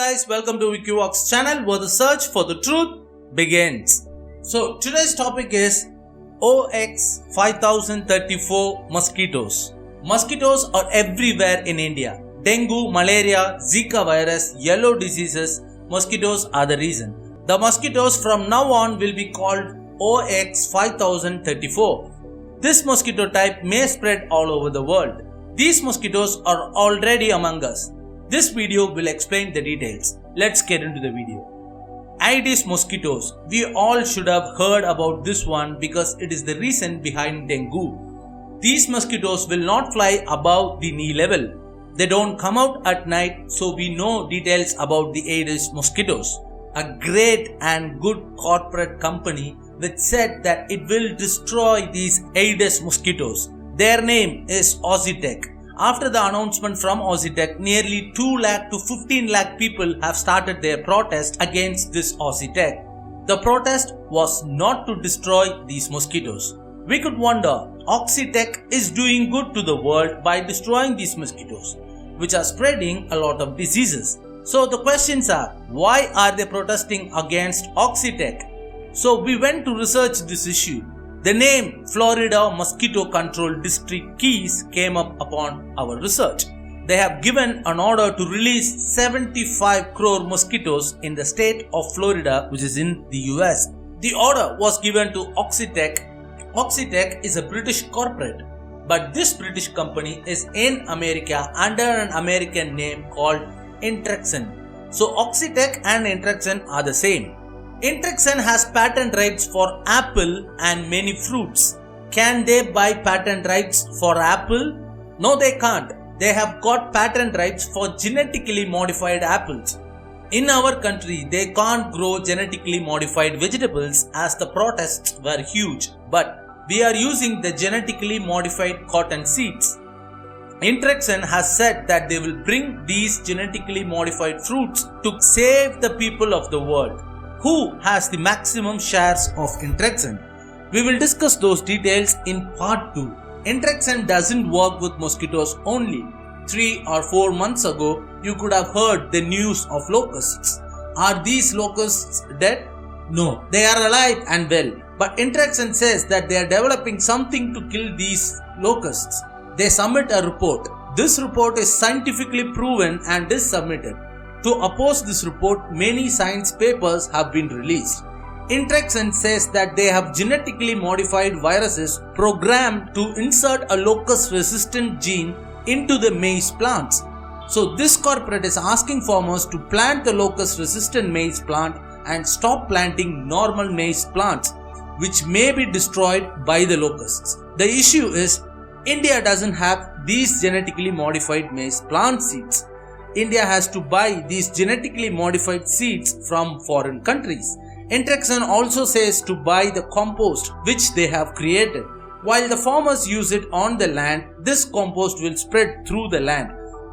guys, welcome to Wikivox channel where the search for the truth begins. So today's topic is OX5034 mosquitoes. Mosquitoes are everywhere in India. Dengue, malaria, Zika virus, yellow diseases, mosquitoes are the reason. The mosquitoes from now on will be called OX5034. This mosquito type may spread all over the world. These mosquitoes are already among us. This video will explain the details. Let's get into the video. Aedes mosquitoes. We all should have heard about this one because it is the reason behind dengue. These mosquitoes will not fly above the knee level. They don't come out at night, so we know details about the Aedes mosquitoes. A great and good corporate company which said that it will destroy these Aedes mosquitoes. Their name is Oxitec. After the announcement from Oxitec, nearly 2 lakh to 15 lakh people have started their protest against this Oxitec. The protest was not to destroy these mosquitoes. We could wonder, Oxitec is doing good to the world by destroying these mosquitoes, which are spreading a lot of diseases. So the questions are, why are they protesting against Oxitec? So we went to research this issue. The name Florida Mosquito Control District Keys came up upon our research. They have given an order to release 75 crore mosquitoes in the state of Florida, which is in the US. The order was given to Oxitec. Oxitec is a British corporate, but this British company is in America under an American name called Intrexen. So Oxitec and Intrexen are the same. Intrexen has patent rights for apple and many fruits. Can they buy patent rights for apple? No, they can't. They have got patent rights for genetically modified apples. In our country, they can't grow genetically modified vegetables as the protests were huge. But we are using the genetically modified cotton seeds. Intrexen has said that they will bring these genetically modified fruits to save the people of the world. Who has the maximum shares of Intrexen? We will discuss those details in part 2. Intrexen doesn't work with mosquitoes only. 3 or 4 months ago, you could have heard the news of locusts. Are these locusts dead? No, they are alive and well. But Intrexen says that they are developing something to kill these locusts. They submit a report. This report is scientifically proven and is submitted. To oppose this report, many science papers have been released. Intrexen says that they have genetically modified viruses programmed to insert a locust-resistant gene into the maize plants. So this corporate is asking farmers to plant the locust-resistant maize plant and stop planting normal maize plants, which may be destroyed by the locusts. The issue is, India doesn't have these genetically modified maize plant seeds. India has to buy these genetically modified seeds from foreign countries. Intrexen also says to buy the compost which they have created. While the farmers use it on the land, this compost will spread through the land.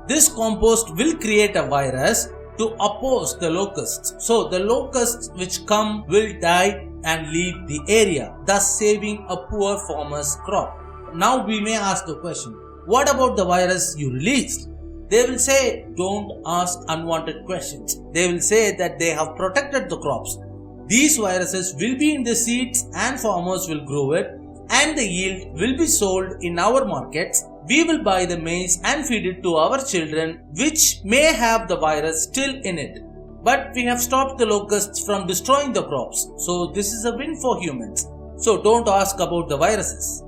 This compost will create a virus to oppose the locusts. So the locusts which come will die and leave the area, thus saving a poor farmer's crop. Now we may ask the question, what about the virus you released? They will say, don't ask unwanted questions. They will say that they have protected the crops. These viruses will be in the seeds and farmers will grow it, and the yield will be sold in our markets. We will buy the maize and feed it to our children, which may have the virus still in it. But we have stopped the locusts from destroying the crops. So this is a win for humans. So don't ask about the viruses.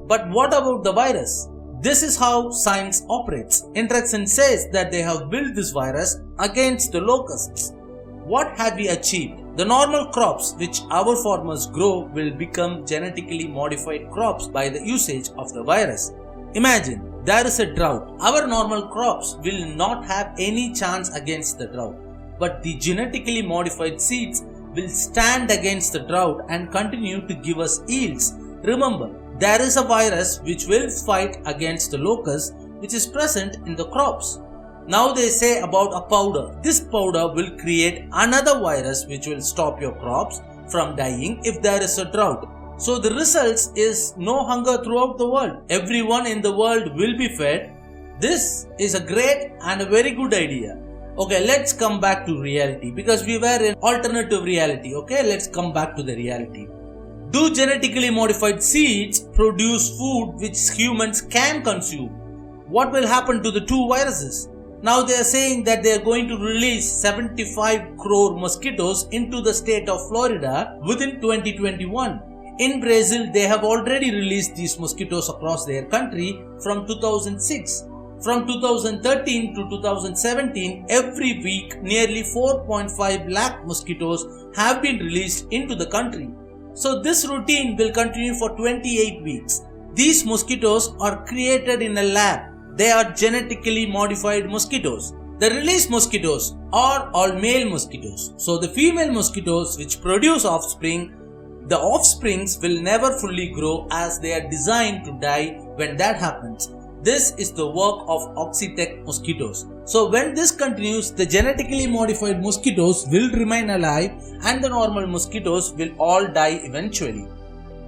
But what about the virus? This is how science operates. Intrexen says that they have built this virus against the locusts. What have we achieved? The normal crops which our farmers grow will become genetically modified crops by the usage of the virus. Imagine, there is a drought. Our normal crops will not have any chance against the drought. But the genetically modified seeds will stand against the drought and continue to give us yields. Remember, there is a virus which will fight against the locust which is present in the crops. Now they say about a powder. This powder will create another virus which will stop your crops from dying if there is a drought. So the results is no hunger throughout the world. Everyone in the world will be fed. This is a great and a very good idea. Okay, let's come back to reality because we were in alternative reality. Okay, let's come back to the reality. Do genetically modified seeds produce food which humans can consume? What will happen to the two viruses? Now they are saying that they are going to release 75 crore mosquitoes into the state of Florida within 2021. In Brazil, they have already released these mosquitoes across their country from 2006. From 2013 to 2017, every week nearly 4.5 lakh mosquitoes have been released into the country. So this routine will continue for 28 weeks. These mosquitoes are created in a lab. They are genetically modified mosquitoes. The released mosquitoes are all male mosquitoes. So the female mosquitoes which produce offspring, the offsprings will never fully grow as they are designed to die when that happens. This is the work of Oxitec mosquitoes. So when this continues, the genetically modified mosquitoes will remain alive and the normal mosquitoes will all die eventually.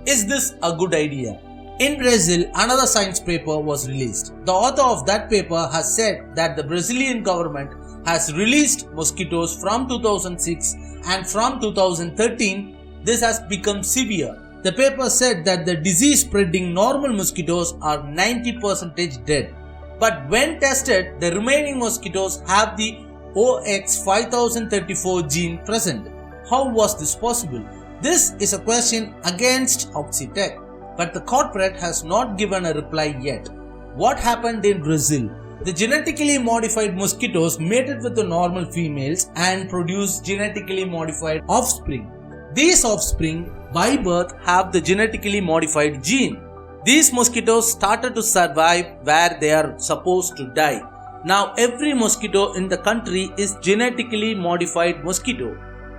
Is this a good idea? In Brazil, another science paper was released. The author of that paper has said that the Brazilian government has released mosquitoes from 2006 and from 2013, this has become severe. The paper said that the disease-spreading normal mosquitoes are 90% dead. But when tested, the remaining mosquitoes have the OX5034 gene present. How was this possible? This is a question against Oxitec, but the corporate has not given a reply yet. What happened in Brazil? The genetically modified mosquitoes mated with the normal females and produced genetically modified offspring. These offspring by birth have the genetically modified gene. These mosquitoes started to survive where they are supposed to die. Now every mosquito in the country is genetically modified mosquito.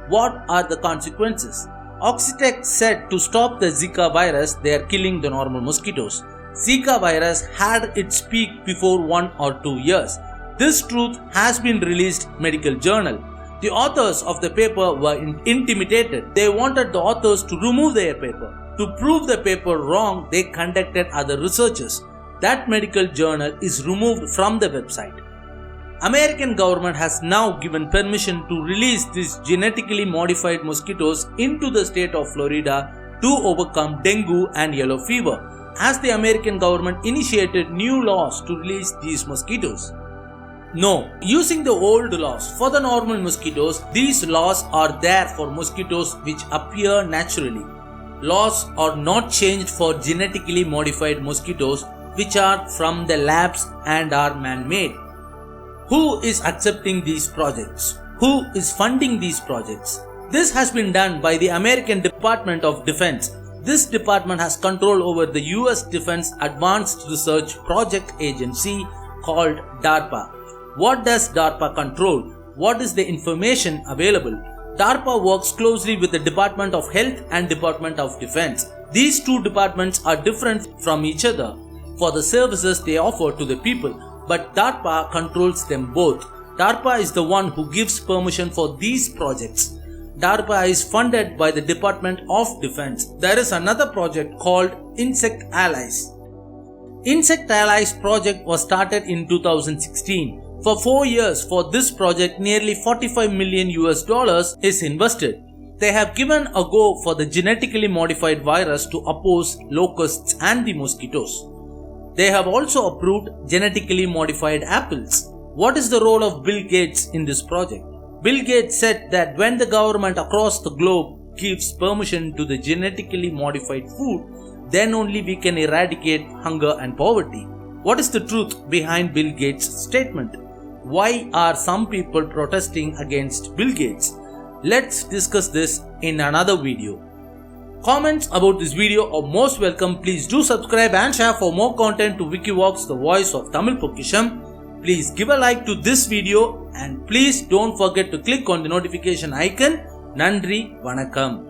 What are the consequences? Oxitec said to stop the Zika virus, they are killing the normal mosquitoes. Zika virus had its peak before 1 or 2 years. This truth has been released in medical journal. The authors of the paper were intimidated. They wanted the authors to remove their paper. To prove the paper wrong, they conducted other researches. That medical journal is removed from the website. American government has now given permission to release these genetically modified mosquitoes into the state of Florida to overcome dengue and yellow fever, as the American government initiated new laws to release these mosquitoes. No, using the old laws for the normal mosquitoes, these laws are there for mosquitoes which appear naturally. Laws are not changed for genetically modified mosquitoes which are from the labs and are man-made. Who is accepting these projects? Who is funding these projects? This has been done by the American Department of Defense. This department has control over the US Defense Advanced Research Project Agency called DARPA. What does DARPA control? What is the information available? DARPA works closely with the Department of Health and Department of Defense. These two departments are different from each other for the services they offer to the people, but DARPA controls them both. DARPA is the one who gives permission for these projects. DARPA is funded by the Department of Defense. There is another project called Insect Allies. Insect Allies project was started in 2016. For 4 years, for this project, nearly $45 million is invested. They have given a go for the genetically modified virus to oppose locusts and the mosquitoes. They have also approved genetically modified apples. What is the role of Bill Gates in this project? Bill Gates said that when the government across the globe gives permission to the genetically modified food, then only we can eradicate hunger and poverty. What is the truth behind Bill Gates' statement? Why are some people protesting against Bill Gates? Let's discuss this in another video. Comments about this video are most welcome. Please do subscribe and share for more content to Wikivox, the voice of Tamil Pokisham. Please give a like to this video and please don't forget to click on the notification icon. Nandri Vanakkam.